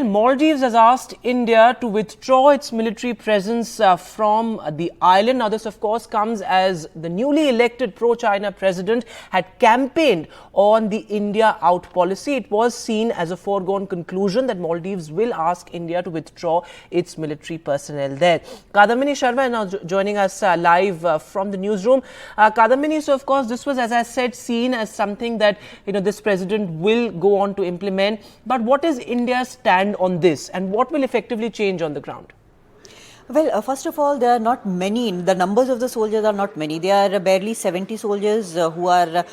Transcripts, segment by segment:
Maldives has asked India to withdraw its military presence from the island. Now, this, of course, comes as the newly elected pro-China president had campaigned on the India out policy. It was seen as a foregone conclusion that Maldives will ask India to withdraw its military personnel there. Kadamini Sharma is now joining us live from the newsroom. Kadamini, so of course, this was, as I said, seen as something that, this president will go on to implement. But what is India's stand on this, and what will effectively change on the ground? Well, first of all, there are not many. The numbers of the soldiers are not many. There are barely 70 soldiers who are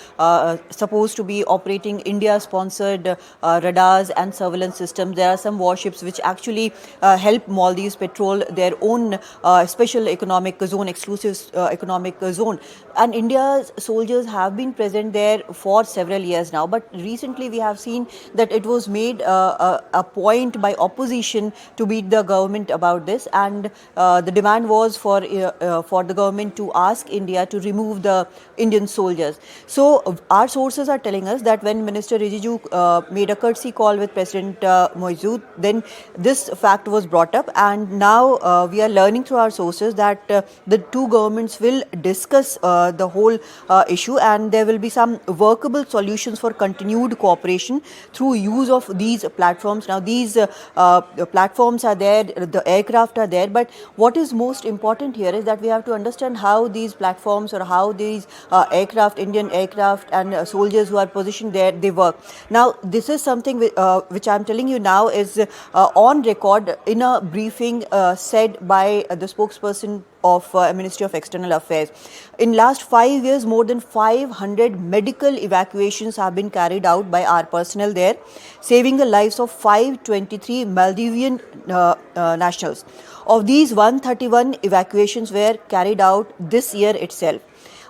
supposed to be operating India-sponsored radars and surveillance systems. There are some warships which actually help Maldives patrol their own special economic zone, exclusive economic zone. And India's soldiers have been present there for several years now. But recently, we have seen that it was made a point by opposition to beat the government about this, and the demand was for the government to ask India to remove the Indian soldiers. So our sources are telling us that when Minister Rijiju made a courtesy call with President Muizzu, then this fact was brought up, and now we are learning through our sources that the two governments will discuss the whole issue, and there will be some workable solutions for continued cooperation through use of these platforms. Now, these platforms are there, the aircraft are there, but what is most important here is that we have to understand how these platforms or how these aircraft, Indian aircraft and soldiers who are positioned there, they work. Now, this is something which I am telling you now is on record in a briefing said by the spokesperson of Ministry of External Affairs. In last 5 years, more than 500 medical evacuations have been carried out by our personnel there, saving the lives of 523 Maldivian nationals. Of these, 131 evacuations were carried out this year itself.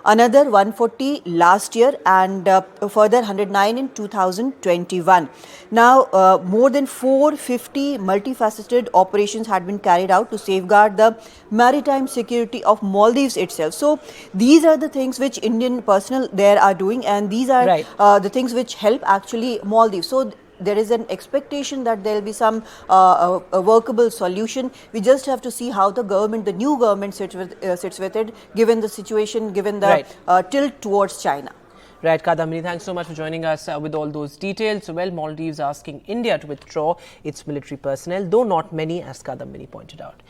Another 140 last year, and further 109 in 2021. Now, more than 450 multifaceted operations had been carried out to safeguard the maritime security of Maldives itself. So, these are the things which Indian personnel there are doing, and these are the things which help actually Maldives. So, there is an expectation that there will be some a workable solution. We just have to see how the government, the new government sits with it, given the situation, given the tilt towards China. Right, Kadamini, thanks so much for joining us with all those details. So, well, Maldives asking India to withdraw its military personnel, though not many, as Kadamini pointed out.